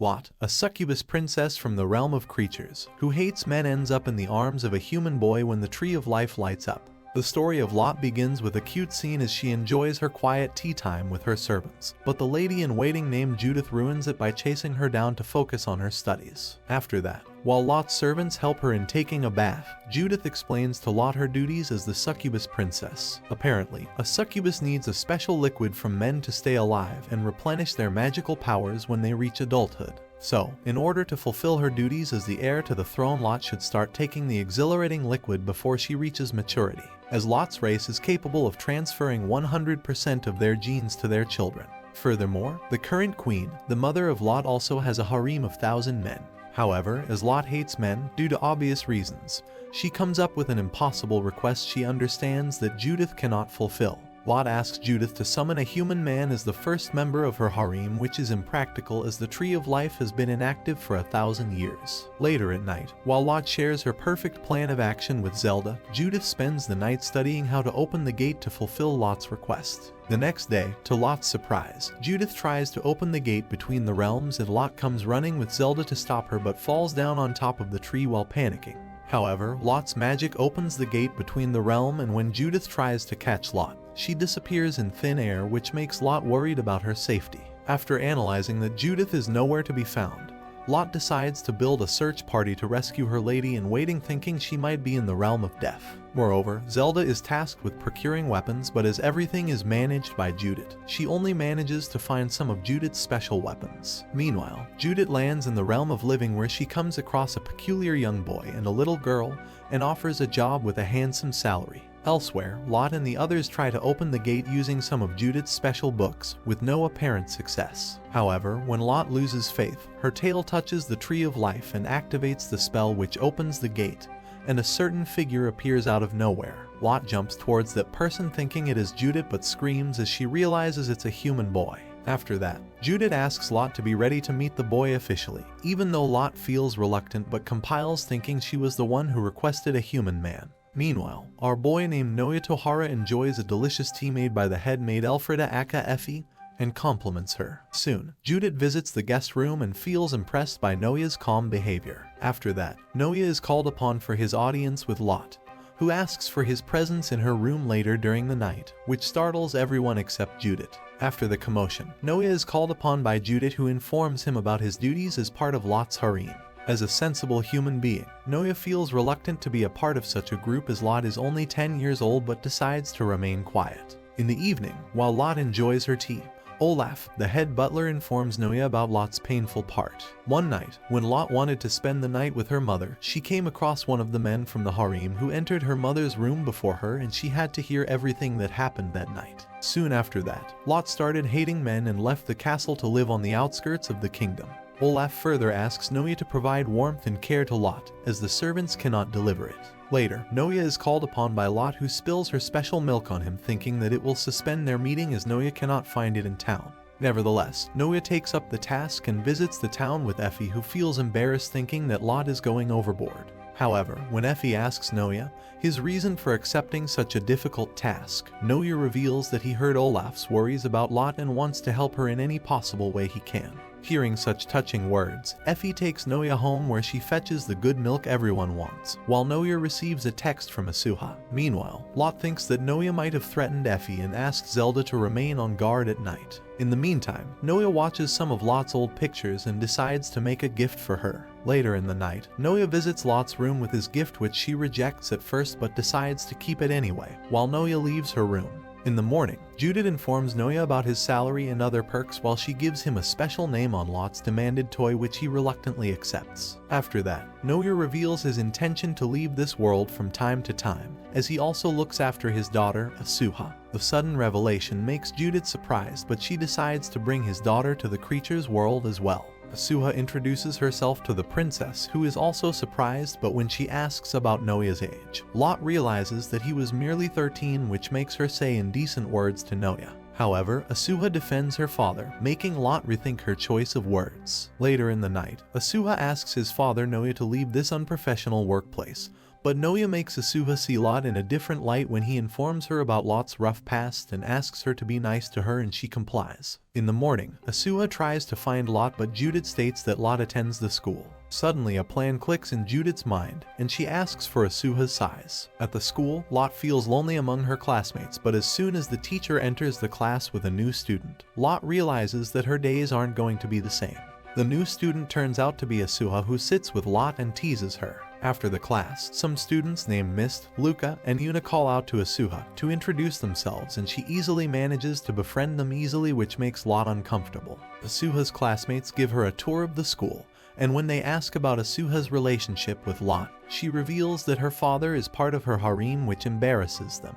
Lot, a succubus princess from the realm of creatures, who hates men, ends up in the arms of a human boy when the tree of life lights up. The story of Lot begins with a cute scene as she enjoys her quiet tea time with her servants, but the lady-in-waiting named Judith ruins it by chasing her down to focus on her studies. After that, while Lot's servants help her in taking a bath, Judith explains to Lot her duties as the succubus princess. Apparently, a succubus needs a special liquid from men to stay alive and replenish their magical powers when they reach adulthood. So, in order to fulfill her duties as the heir to the throne, Lot should start taking the exhilarating liquid before she reaches maturity, as Lot's race is capable of transferring 100% of their genes to their children. Furthermore, the current queen, the mother of Lot, also has a harem of 1,000 men. However, as Lot hates men, due to obvious reasons, she comes up with an impossible request she understands that Judith cannot fulfill. Lot asks Judith to summon a human man as the first member of her harem, which is impractical as the Tree of Life has been inactive for 1,000 years. Later at night, while Lot shares her perfect plan of action with Zelda, Judith spends the night studying how to open the gate to fulfill Lot's request. The next day, to Lot's surprise, Judith tries to open the gate between the realms and Lot comes running with Zelda to stop her but falls down on top of the tree while panicking. However, Lot's magic opens the gate between the realm, and when Judith tries to catch Lot, she disappears in thin air, which makes Lot worried about her safety. After analyzing that Judith is nowhere to be found, Lot decides to build a search party to rescue her lady-in-waiting, thinking she might be in the realm of death. Moreover, Zelda is tasked with procuring weapons, but as everything is managed by Judith, she only manages to find some of Judith's special weapons. Meanwhile, Judith lands in the realm of living, where she comes across a peculiar young boy and a little girl and offers a job with a handsome salary. Elsewhere, Lot and the others try to open the gate using some of Judith's special books, with no apparent success. However, when Lot loses faith, her tail touches the Tree of Life and activates the spell, which opens the gate, and a certain figure appears out of nowhere. Lot jumps towards that person thinking it is Judith, but screams as she realizes it's a human boy. After that, Judith asks Lot to be ready to meet the boy officially, even though Lot feels reluctant but compiles, thinking she was the one who requested a human man. Meanwhile, our boy named Noya Tohara enjoys a delicious tea made by the head maid Elfrida Aka Effie and compliments her. Soon, Judith visits the guest room and feels impressed by Noya's calm behavior. After that, Noya is called upon for his audience with Lot, who asks for his presence in her room later during the night, which startles everyone except Judith. After the commotion, Noya is called upon by Judith, who informs him about his duties as part of Lot's harem. As a sensible human being, Noya feels reluctant to be a part of such a group, as Lot is only 10 years old but decides to remain quiet. In the evening, while Lot enjoys her tea, Olaf, the head butler, informs Noya about Lot's painful part. One night, when Lot wanted to spend the night with her mother, she came across one of the men from the harem who entered her mother's room before her, and she had to hear everything that happened that night. Soon after that, Lot started hating men and left the castle to live on the outskirts of the kingdom. Olaf further asks Noya to provide warmth and care to Lot, as the servants cannot deliver it. Later, Noya is called upon by Lot, who spills her special milk on him, thinking that it will suspend their meeting as Noya cannot find it in town. Nevertheless, Noya takes up the task and visits the town with Effie, who feels embarrassed, thinking that Lot is going overboard. However, when Effie asks Noya his reason for accepting such a difficult task, Noya reveals that he heard Olaf's worries about Lot and wants to help her in any possible way he can. Hearing such touching words, Effie takes Noya home, where she fetches the good milk everyone wants, while Noya receives a text from Asuha. Meanwhile, Lot thinks that Noya might have threatened Effie and asks Zelda to remain on guard at night. In the meantime, Noya watches some of Lot's old pictures and decides to make a gift for her. Later in the night, Noya visits Lot's room with his gift, which she rejects at first but decides to keep it anyway, while Noya leaves her room. In the morning, Judith informs Noya about his salary and other perks, while she gives him a special name on Lot's demanded toy, which he reluctantly accepts. After that, Noya reveals his intention to leave this world from time to time, as he also looks after his daughter, Asuha. The sudden revelation makes Judith surprised, but she decides to bring his daughter to the creature's world as well. Asuha introduces herself to the princess, who is also surprised, but when she asks about Noya's age, Lot realizes that he was merely 13, which makes her say indecent words to Noya. However, Asuha defends her father, making Lot rethink her choice of words. Later in the night, Asuha asks his father Noya to leave this unprofessional workplace, But Noya makes Asuha see Lot in a different light when he informs her about Lot's rough past and asks her to be nice to her, and she complies. In the morning, Asuha tries to find Lot, but Judith states that Lot attends the school. Suddenly, a plan clicks in Judith's mind, and she asks for Asuha's size. At the school, Lot feels lonely among her classmates, but as soon as the teacher enters the class with a new student, Lot realizes that her days aren't going to be the same. The new student turns out to be Asuha, who sits with Lot and teases her. After the class, some students named Mist, Luca, and Yuna call out to Asuha to introduce themselves, and she easily manages to befriend them easily, which makes Lot uncomfortable. Asuha's classmates give her a tour of the school, and when they ask about Asuha's relationship with Lot, she reveals that her father is part of her harem, which embarrasses them.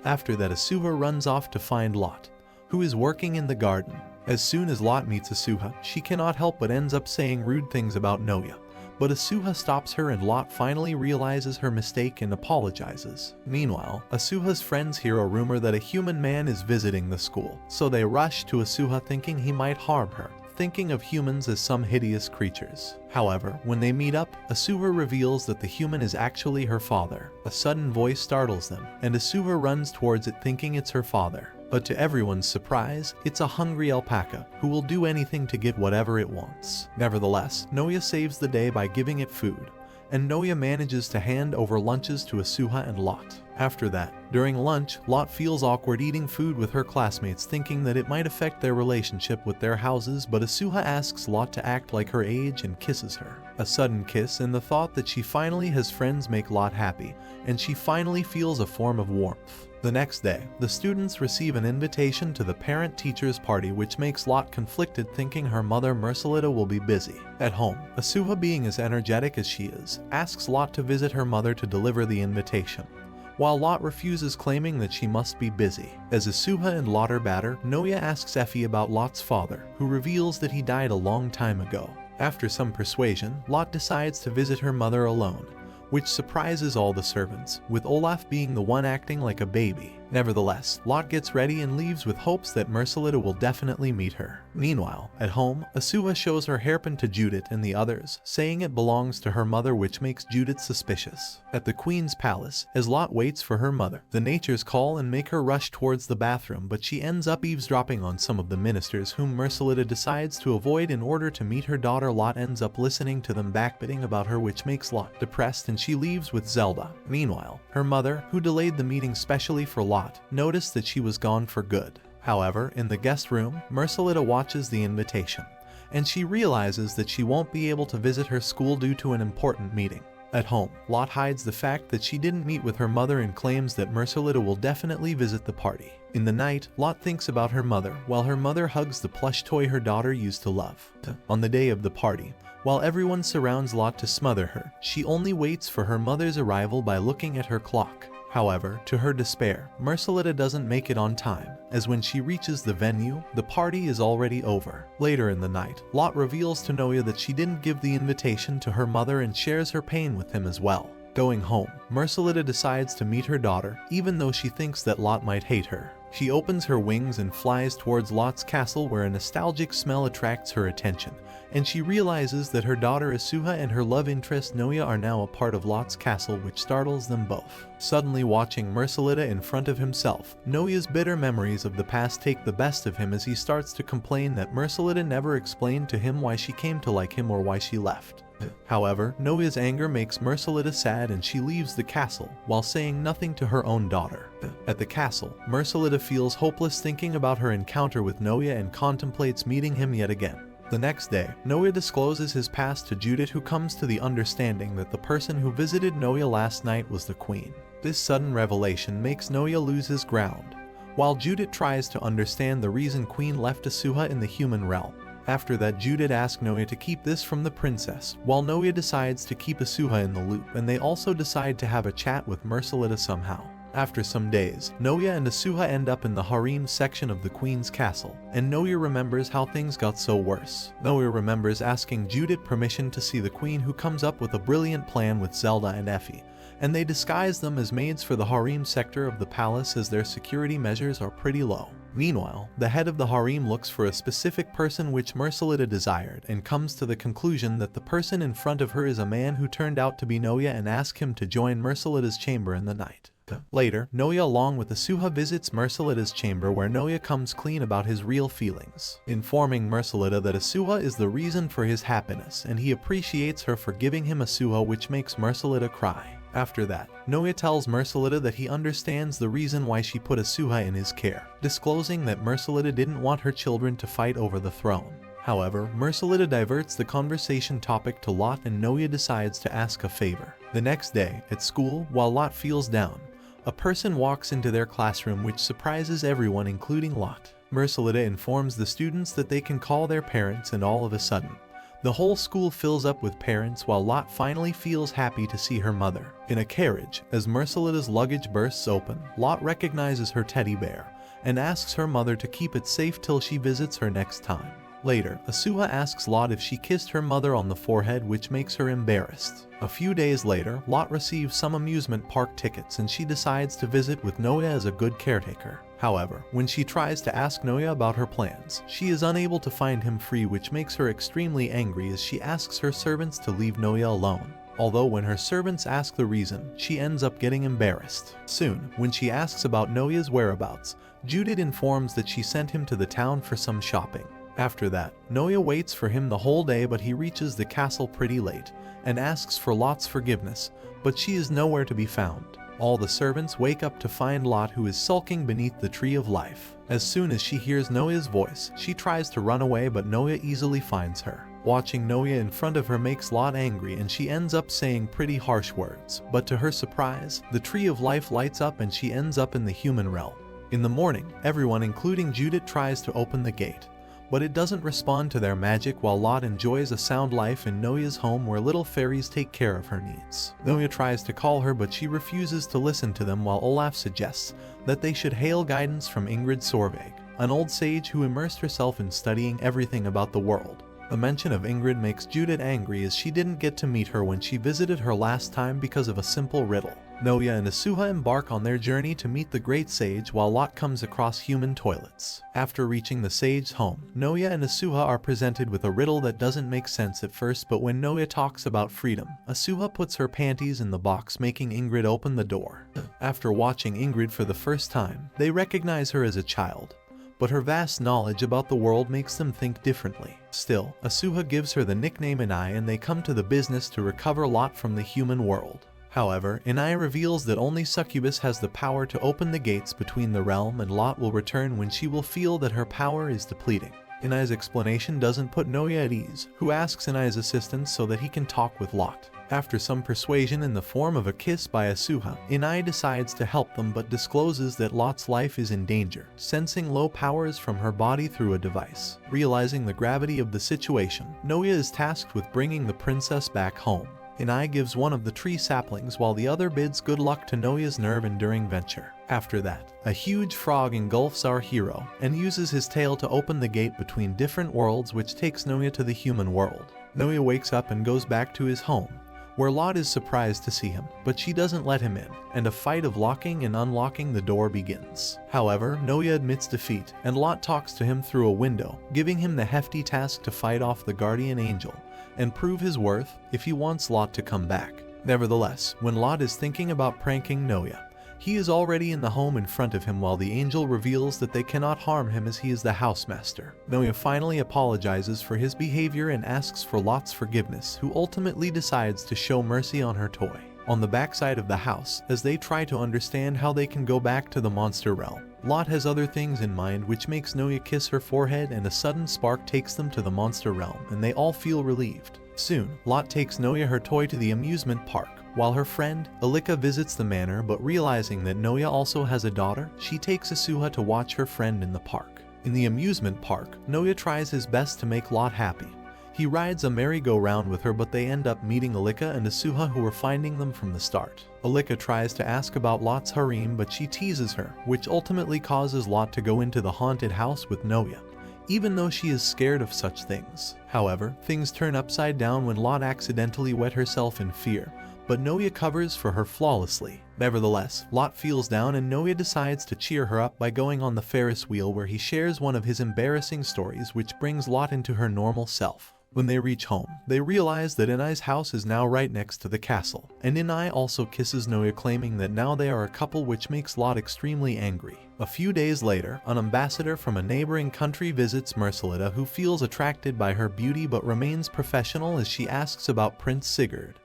After that, Asuha runs off to find Lot, who is working in the garden. As soon as Lot meets Asuha, she cannot help but ends up saying rude things about Noya. But Asuha stops her, and Lot finally realizes her mistake and apologizes. Meanwhile, Asuha's friends hear a rumor that a human man is visiting the school, so they rush to Asuha thinking he might harm her, thinking of humans as some hideous creatures. However, when they meet up, Asuha reveals that the human is actually her father. A sudden voice startles them, and Asuha runs towards it thinking it's her father. But to everyone's surprise, it's a hungry alpaca who will do anything to get whatever it wants. Nevertheless, Noya saves the day by giving it food, and Noya manages to hand over lunches to Asuha and Lot. After that, during lunch, Lot feels awkward eating food with her classmates, thinking that it might affect their relationship with their houses, but Asuha asks Lot to act like her age and kisses her. A sudden kiss and the thought that she finally has friends make Lot happy, and she finally feels a form of warmth. The next day, the students receive an invitation to the parent-teachers party, which makes Lot conflicted, thinking her mother Mercelita will be busy. At home, Asuha, being as energetic as she is, asks Lot to visit her mother to deliver the invitation, while Lot refuses, claiming that she must be busy. As Asuha and Lot are battered, Noya asks Effie about Lot's father, who reveals that he died a long time ago. After some persuasion, Lot decides to visit her mother alone, which surprises all the servants, with Olaf being the one acting like a baby. Nevertheless, Lot gets ready and leaves with hopes that Mercelita will definitely meet her. Meanwhile, at home, Asuha shows her hairpin to Judith and the others, saying it belongs to her mother, which makes Judith suspicious. At the queen's palace, as Lot waits for her mother, the natures call and make her rush towards the bathroom, but she ends up eavesdropping on some of the ministers, whom Mercelita decides to avoid in order to meet her daughter. Lot ends up listening to them backbiting about her, which makes Lot depressed, and she leaves with Zelda. Meanwhile, her mother, who delayed the meeting specially for Lot, noticed that she was gone for good. However, in the guest room, Mercelita watches the invitation, and she realizes that she won't be able to visit her school due to an important meeting. At home, Lot hides the fact that she didn't meet with her mother and claims that Mercelita will definitely visit the party. In the night, Lot thinks about her mother, while her mother hugs the plush toy her daughter used to love. On the day of the party, while everyone surrounds Lot to smother her, she only waits for her mother's arrival by looking at her clock. However, to her despair, Mercelita doesn't make it on time, as when she reaches the venue, the party is already over. Later in the night, Lot reveals to Noya that she didn't give the invitation to her mother and shares her pain with him as well. Going home, Mercelita decides to meet her daughter, even though she thinks that Lot might hate her. She opens her wings and flies towards Lot's castle, where a nostalgic smell attracts her attention, and she realizes that her daughter Asuha and her love interest Noya are now a part of Lot's castle, which startles them both. Suddenly, watching Mercelita in front of himself, Noya's bitter memories of the past take the best of him as he starts to complain that Mercelita never explained to him why she came to like him or why she left. However, Noya's anger makes Mercelita sad, and she leaves the castle while saying nothing to her own daughter. At the castle, Mercelita feels hopeless thinking about her encounter with Noya and contemplates meeting him yet again. The next day, Noya discloses his past to Judith, who comes to the understanding that the person who visited Noya last night was the queen. This sudden revelation makes Noya lose his ground, while Judith tries to understand the reason Queen left Asuha in the human realm. After that, Judith asks Noya to keep this from the princess, while Noya decides to keep Asuha in the loop, and they also decide to have a chat with Mercelita somehow. After some days, Noya and Asuha end up in the harem section of the queen's castle, and Noya remembers how things got so worse. Noya remembers asking Judith permission to see the queen, who comes up with a brilliant plan with Zelda and Effie, and they disguise them as maids for the harem sector of the palace as their security measures are pretty low. Meanwhile, the head of the harem looks for a specific person which Mercilita desired and comes to the conclusion that the person in front of her is a man who turned out to be Noya and asks him to join Mercilita's chamber in the night. Later, Noya along with Asuha visits Mercilita's chamber, where Noya comes clean about his real feelings, informing Mercilita that Asuha is the reason for his happiness and he appreciates her for giving him Asuha, which makes Mercilita cry. After that, Noya tells Mercilita that he understands the reason why she put Asuha in his care, disclosing that Mercilita didn't want her children to fight over the throne. However, Mercilita diverts the conversation topic to Lot, and Noya decides to ask a favor. The next day, at school, while Lot feels down, a person walks into their classroom which surprises everyone, including Lot. Mercilita informs the students that they can call their parents, and all of a sudden, the whole school fills up with parents, while Lot finally feels happy to see her mother. In a carriage, as Mercilita's luggage bursts open, Lot recognizes her teddy bear and asks her mother to keep it safe till she visits her next time. Later, Asuha asks Lot if she kissed her mother on the forehead, which makes her embarrassed. A few days later, Lot receives some amusement park tickets and she decides to visit with Noya as a good caretaker. However, when she tries to ask Noya about her plans, she is unable to find him free, which makes her extremely angry as she asks her servants to leave Noya alone. Although when her servants ask the reason, she ends up getting embarrassed. Soon, when she asks about Noya's whereabouts, Judith informs that she sent him to the town for some shopping. After that, Noya waits for him the whole day, but he reaches the castle pretty late and asks for Lot's forgiveness, but she is nowhere to be found. All the servants wake up to find Lot, who is sulking beneath the tree of life. As soon as she hears Noya's voice, she tries to run away, but Noya easily finds her. Watching Noya in front of her makes Lot angry and she ends up saying pretty harsh words, but to her surprise, the tree of life lights up and she ends up in the human realm. In the morning, everyone including Judith tries to open the gate, but it doesn't respond to their magic, while Lot enjoys a sound life in Noya's home where little fairies take care of her needs. Noya tries to call her, but she refuses to listen to them, while Olaf suggests that they should hail guidance from Ingrid Sorveg, an old sage who immersed herself in studying everything about the world. The mention of Ingrid makes Judith angry as she didn't get to meet her when she visited her last time because of a simple riddle. Noya and Asuha embark on their journey to meet the great sage, while Lot comes across human toilets. After reaching the sage's home, Noya and Asuha are presented with a riddle that doesn't make sense at first, but when Noya talks about freedom, Asuha puts her panties in the box, making Ingrid open the door. After watching Ingrid for the first time, they recognize her as a child, but her vast knowledge about the world makes them think differently. Still, Asuha gives her the nickname Inai, and they come to the business to recover Lot from the human world. However, Inai reveals that only Succubus has the power to open the gates between the realm, and Lot will return when she will feel that her power is depleting. Inai's explanation doesn't put Noya at ease, who asks Inai's assistance so that he can talk with Lot. After some persuasion in the form of a kiss by Asuha, Inai decides to help them but discloses that Lot's life is in danger, sensing low powers from her body through a device. Realizing the gravity of the situation, Noya is tasked with bringing the princess back home. Inai gives one of the tree saplings while the other bids good luck to Noya's nerve-enduring venture. After that, a huge frog engulfs our hero and uses his tail to open the gate between different worlds, which takes Noya to the human world. Noya wakes up and goes back to his home, where Lot is surprised to see him, but she doesn't let him in, and a fight of locking and unlocking the door begins. However, Noya admits defeat, and Lot talks to him through a window, giving him the hefty task to fight off the guardian angel and prove his worth if he wants Lot to come back. Nevertheless, when Lot is thinking about pranking Noya, he is already in the home in front of him, while the angel reveals that they cannot harm him as he is the housemaster. Noya finally apologizes for his behavior and asks for Lot's forgiveness, who ultimately decides to show mercy on her toy. On the backside of the house, as they try to understand how they can go back to the monster realm, Lot has other things in mind, which makes Noya kiss her forehead, and a sudden spark takes them to the monster realm, and they all feel relieved. Soon, Lot takes Noya her toy to the amusement park, while her friend, Alika, visits the manor, but realizing that Noya also has a daughter, she takes Asuha to watch her friend in the park. In the amusement park, Noya tries his best to make Lot happy, He rides a merry-go-round with her, but they end up meeting Alika and Asuha, who were finding them from the start. Alika tries to ask about Lot's harem, but she teases her, which ultimately causes Lot to go into the haunted house with Noya, even though she is scared of such things. However, things turn upside down when Lot accidentally wet herself in fear, but Noya covers for her flawlessly. Nevertheless, Lot feels down and Noya decides to cheer her up by going on the Ferris wheel, where he shares one of his embarrassing stories, which brings Lot into her normal self. When they reach home, they realize that Inai's house is now right next to the castle, and Inai also kisses Noya, claiming that now they are a couple, which makes Lot extremely angry. A few days later, an ambassador from a neighboring country visits Mercelita, who feels attracted by her beauty but remains professional as she asks about Prince Sigurd,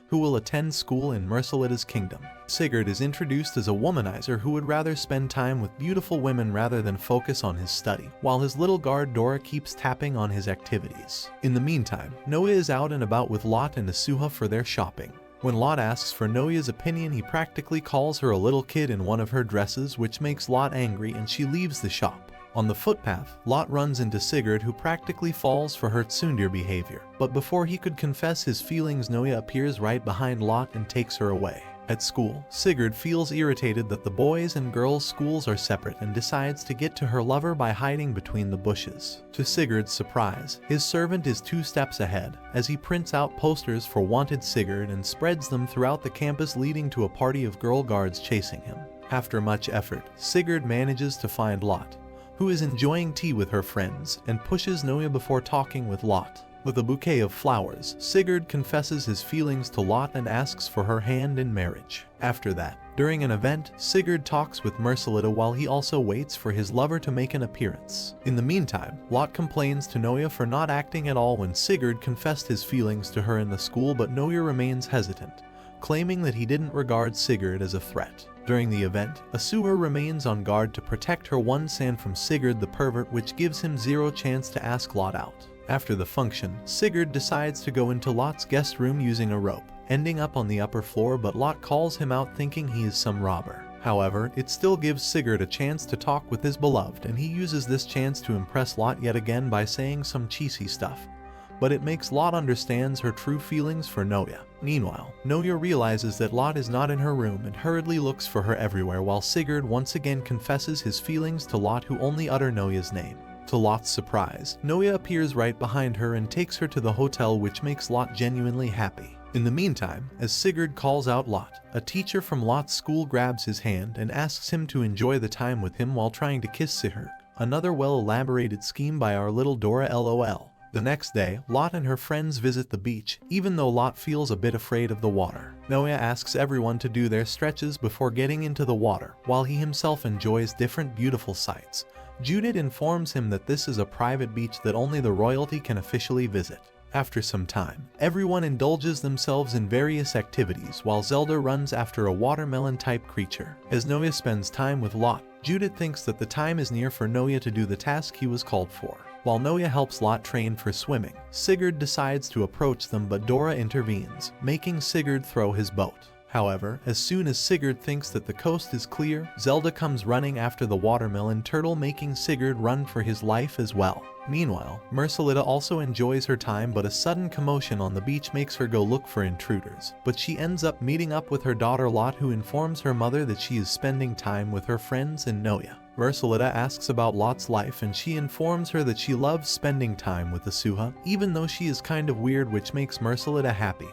who will attend school in Mercelita's kingdom. Sigurd is introduced as a womanizer who would rather spend time with beautiful women rather than focus on his study, while his little guard Dora keeps tapping on his activities. In the meantime, Noya is out and about with Lot and Asuha for their shopping. When Lot asks for Noya's opinion, he practically calls her a little kid in one of her dresses, which makes Lot angry and she leaves the shop. On the footpath, Lot runs into Sigurd, who practically falls for her tsundere behavior. But before he could confess his feelings, Noya appears right behind Lot and takes her away. At school, Sigurd feels irritated that the boys' and girls' schools are separate and decides to get to her lover by hiding between the bushes. To Sigurd's surprise, his servant is 2 steps ahead, as he prints out posters for wanted Sigurd and spreads them throughout the campus, leading to a party of girl guards chasing him. After much effort, Sigurd manages to find Lot, who is enjoying tea with her friends, and pushes Noya before talking with Lot. With a bouquet of flowers, Sigurd confesses his feelings to Lot and asks for her hand in marriage. After that, during an event, Sigurd talks with Mercelita while he also waits for his lover to make an appearance. In the meantime, Lot complains to Noya for not acting at all when Sigurd confessed his feelings to her in the school, but Noya remains hesitant, claiming that he didn't regard Sigurd as a threat. During the event, Asuha remains on guard to protect her one son from Sigurd the pervert, which gives him zero chance to ask Lot out. After the function, Sigurd decides to go into Lot's guest room using a rope, ending up on the upper floor, but Lot calls him out thinking he is some robber. However, it still gives Sigurd a chance to talk with his beloved, and he uses this chance to impress Lot yet again by saying some cheesy stuff. But it makes Lot understands her true feelings for Noya. Meanwhile, Noya realizes that Lot is not in her room and hurriedly looks for her everywhere, while Sigurd once again confesses his feelings to Lot, who only utter Noya's name. To Lot's surprise, Noya appears right behind her and takes her to the hotel, which makes Lot genuinely happy. In the meantime, as Sigurd calls out Lot, a teacher from Lot's school grabs his hand and asks him to enjoy the time with him while trying to kiss Sigurd. Another well-elaborated scheme by our little Dora LOL. The next day, Lot and her friends visit the beach, even though Lot feels a bit afraid of the water. Noya asks everyone to do their stretches before getting into the water, while he himself enjoys different beautiful sights. Judith informs him that this is a private beach that only the royalty can officially visit. After some time, everyone indulges themselves in various activities while Zelda runs after a watermelon-type creature. As Noya spends time with Lot, Judith thinks that the time is near for Noya to do the task he was called for. While Noya helps Lot train for swimming, Sigurd decides to approach them, but Dora intervenes, making Sigurd throw his boat. However, as soon as Sigurd thinks that the coast is clear, Zelda comes running after the watermelon turtle, making Sigurd run for his life as well. Meanwhile, Mercelita also enjoys her time, but a sudden commotion on the beach makes her go look for intruders. But she ends up meeting up with her daughter Lot, who informs her mother that she is spending time with her friends and Noya. Mercelita asks about Lot's life, and she informs her that she loves spending time with Asuha, even though she is kind of weird, which makes Mercelita happy,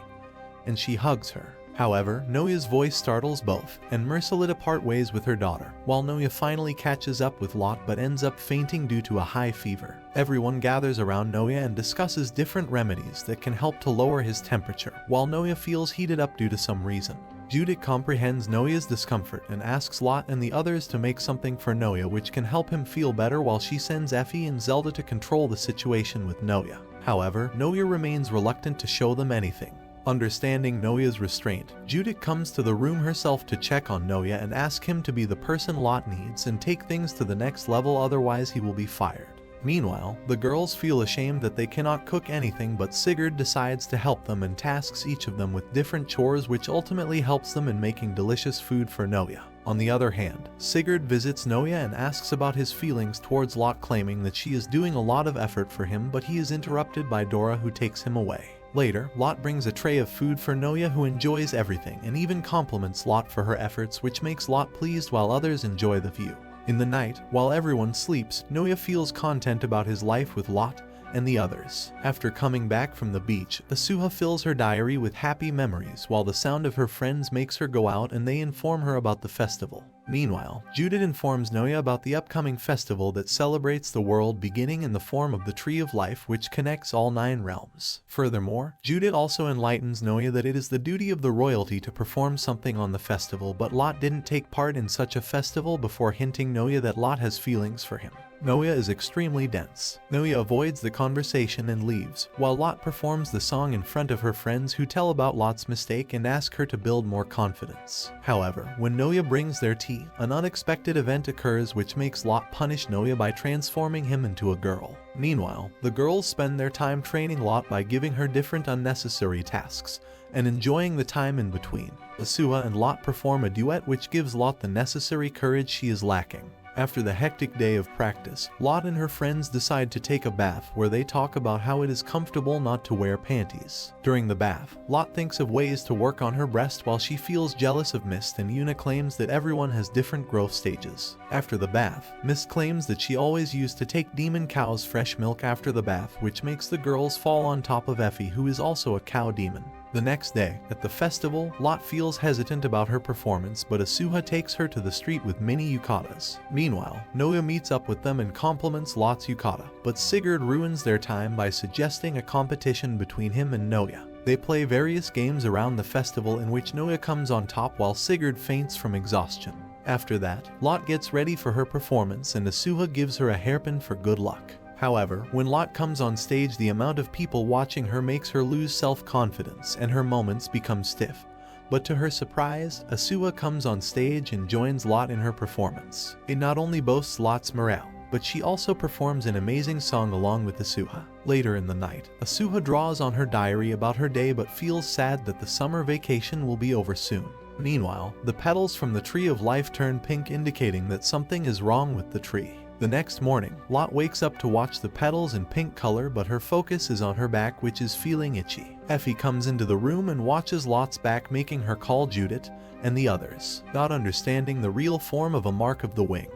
and she hugs her. However, Noya's voice startles both, and Mercelita part ways with her daughter, while Noya finally catches up with Lot but ends up fainting due to a high fever. Everyone gathers around Noya and discusses different remedies that can help to lower his temperature, while Noya feels heated up due to some reason. Judith comprehends Noya's discomfort and asks Lot and the others to make something for Noya which can help him feel better, while she sends Effie and Zelda to control the situation with Noya. However, Noya remains reluctant to show them anything. Understanding Noya's restraint, Judith comes to the room herself to check on Noya and ask him to be the person Lot needs and take things to the next level, otherwise he will be fired. Meanwhile, the girls feel ashamed that they cannot cook anything, but Sigurd decides to help them and tasks each of them with different chores, which ultimately helps them in making delicious food for Noya. On the other hand, Sigurd visits Noya and asks about his feelings towards Lot, claiming that she is doing a lot of effort for him, but he is interrupted by Dora, who takes him away. Later, Lot brings a tray of food for Noya, who enjoys everything and even compliments Lot for her efforts, which makes Lot pleased while others enjoy the view. In the night, while everyone sleeps, Noya feels content about his life with Lot and the others. After coming back from the beach, Asuha fills her diary with happy memories, while the sound of her friends makes her go out and they inform her about the festival. Meanwhile, Judith informs Noya about the upcoming festival that celebrates the world beginning in the form of the Tree of Life, which connects all 9 realms. Furthermore, Judith also enlightens Noya that it is the duty of the royalty to perform something on the festival, but Lot didn't take part in such a festival, before hinting Noya that Lot has feelings for him. Noya is extremely dense. Noya avoids the conversation and leaves, while Lot performs the song in front of her friends, who tell about Lot's mistake and ask her to build more confidence. However, when Noya brings their tea, an unexpected event occurs which makes Lot punish Noya by transforming him into a girl. Meanwhile, the girls spend their time training Lot by giving her different unnecessary tasks and enjoying the time in between. Asuha and Lot perform a duet which gives Lot the necessary courage she is lacking. After the hectic day of practice, Lot and her friends decide to take a bath, where they talk about how it is comfortable not to wear panties. During the bath, Lot thinks of ways to work on her breast while she feels jealous of Mist, and Yuna claims that everyone has different growth stages. After the bath, Mist claims that she always used to take Demon Cow's fresh milk after the bath, which makes the girls fall on top of Effie, who is also a cow demon. The next day, at the festival, Lot feels hesitant about her performance, but Asuha takes her to the street with mini yukatas. Meanwhile, Noya meets up with them and compliments Lot's yukata, but Sigurd ruins their time by suggesting a competition between him and Noya. They play various games around the festival, in which Noya comes on top while Sigurd faints from exhaustion. After that, Lot gets ready for her performance and Asuha gives her a hairpin for good luck. However, when Lot comes on stage, the amount of people watching her makes her lose self-confidence and her moments become stiff. But to her surprise, Asuha comes on stage and joins Lot in her performance. It not only boasts Lot's morale, but she also performs an amazing song along with Asuha. Later in the night, Asuha draws on her diary about her day but feels sad that the summer vacation will be over soon. Meanwhile, the petals from the Tree of Life turn pink, indicating that something is wrong with the tree. The next morning, Lot wakes up to watch the petals in pink color, but her focus is on her back, which is feeling itchy. Effie comes into the room and watches Lot's back, making her call Judith and the others. Not understanding the real form of a mark of the wing,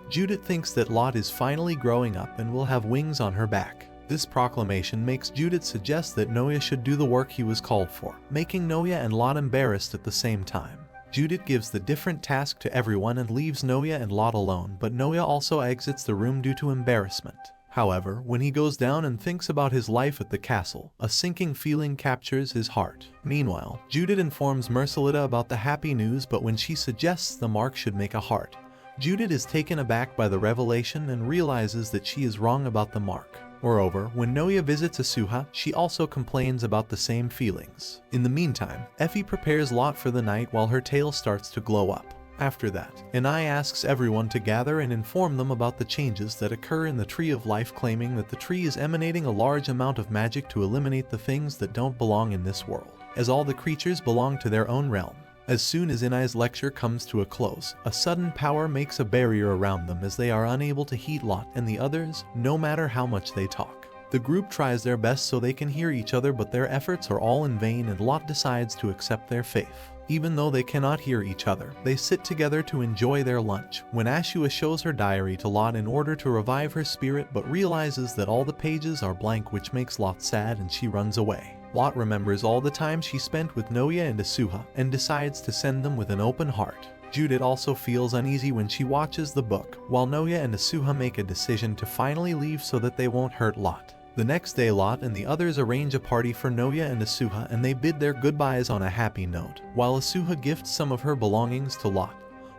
Judith thinks that Lot is finally growing up and will have wings on her back. This proclamation makes Judith suggest that Noya should do the work he was called for, making Noya and Lot embarrassed at the same time. Judith gives the different task to everyone and leaves Noya and Lot alone, but Noya also exits the room due to embarrassment. However, when he goes down and thinks about his life at the castle, a sinking feeling captures his heart. Meanwhile, Judith informs Mercilita about the happy news, but when she suggests the mark should make a heart, Judith is taken aback by the revelation and realizes that she is wrong about the mark. Moreover, when Noya visits Asuha, she also complains about the same feelings. In the meantime, Effie prepares Lot for the night while her tail starts to glow up. After that, Anai asks everyone to gather and inform them about the changes that occur in the Tree of Life, claiming that the tree is emanating a large amount of magic to eliminate the things that don't belong in this world, as all the creatures belong to their own realm. As soon as Inai's lecture comes to a close, a sudden power makes a barrier around them, as they are unable to heat Lot and the others, no matter how much they talk. The group tries their best so they can hear each other, but their efforts are all in vain and Lot decides to accept their faith. Even though they cannot hear each other, they sit together to enjoy their lunch, when Ashua shows her diary to Lot in order to revive her spirit, but realizes that all the pages are blank, which makes Lot sad and she runs away. Lot remembers all the time she spent with Noya and Asuha and decides to send them with an open heart. Judith also feels uneasy when she watches the book, while Noya and Asuha make a decision to finally leave so that they won't hurt Lot. The next day, Lot and the others arrange a party for Noya and Asuha, and they bid their goodbyes on a happy note, while Asuha gifts some of her belongings to Lot,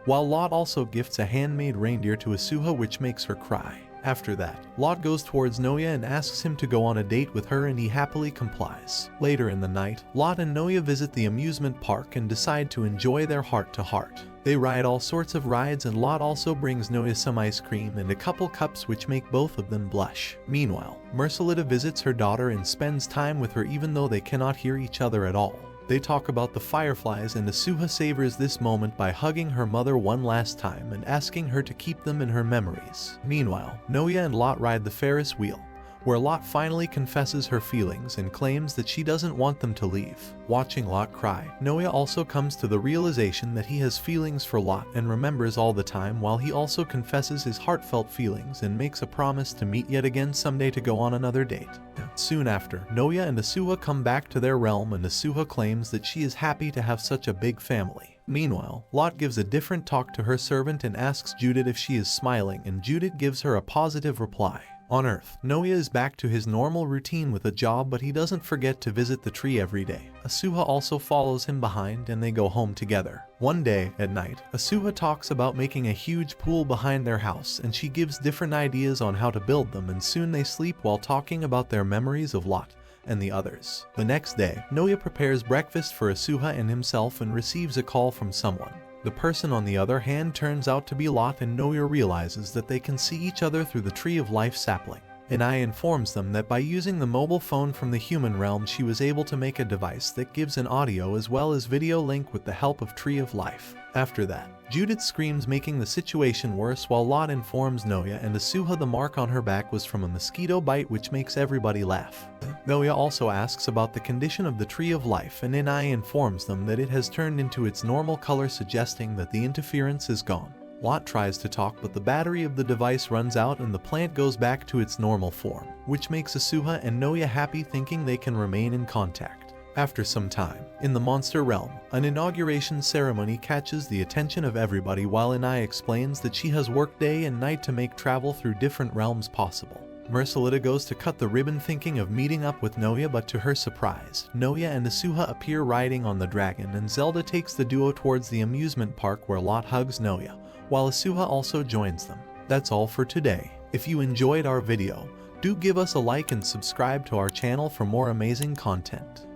while Lot also gifts a handmade reindeer to Asuha, which makes her cry. After that, Lot goes towards Noya and asks him to go on a date with her, and he happily complies. Later in the night, Lot and Noya visit the amusement park and decide to enjoy their heart-to-heart. They ride all sorts of rides, and Lot also brings Noya some ice cream and a couple cups, which make both of them blush. Meanwhile, Mercilita visits her daughter and spends time with her even though they cannot hear each other at all. They talk about the fireflies and Asuha savors this moment by hugging her mother one last time and asking her to keep them in her memories. Meanwhile, Noya and Lot ride the Ferris wheel, where Lot finally confesses her feelings and claims that she doesn't want them to leave. Watching Lot cry, Noya also comes to the realization that he has feelings for Lot and remembers all the time, while he also confesses his heartfelt feelings and makes a promise to meet yet again someday to go on another date. Soon after, Noya and Asuha come back to their realm and Asuha claims that she is happy to have such a big family. Meanwhile, Lot gives a different talk to her servant and asks Judith if she is smiling, and Judith gives her a positive reply. On Earth, Noya is back to his normal routine with a job, but he doesn't forget to visit the tree every day. Asuha also follows him behind and they go home together. One day, at night, Asuha talks about making a huge pool behind their house and she gives different ideas on how to build them, and soon they sleep while talking about their memories of Lot and the others. The next day, Noya prepares breakfast for Asuha and himself and receives a call from someone. The person on the other hand turns out to be Lot, and Noya realizes that they can see each other through the Tree of Life sapling. Inai informs them that by using the mobile phone from the human realm she was able to make a device that gives an audio as well as video link with the help of Tree of Life. After that, Judith screams, making the situation worse, while Lot informs Noya and Asuha the mark on her back was from a mosquito bite, which makes everybody laugh. Noya also asks about the condition of the Tree of Life and Inai informs them that it has turned into its normal color, suggesting that the interference is gone. Lot tries to talk, but the battery of the device runs out and the plant goes back to its normal form, which makes Asuha and Noya happy, thinking they can remain in contact. After some time, in the monster realm, an inauguration ceremony catches the attention of everybody, while Inai explains that she has worked day and night to make travel through different realms possible. Mercilita goes to cut the ribbon thinking of meeting up with Noya, but to her surprise, Noya and Asuha appear riding on the dragon and Zelda takes the duo towards the amusement park where Lot hugs Noya, while Asuha also joins them. That's all for today. If you enjoyed our video, do give us a like and subscribe to our channel for more amazing content.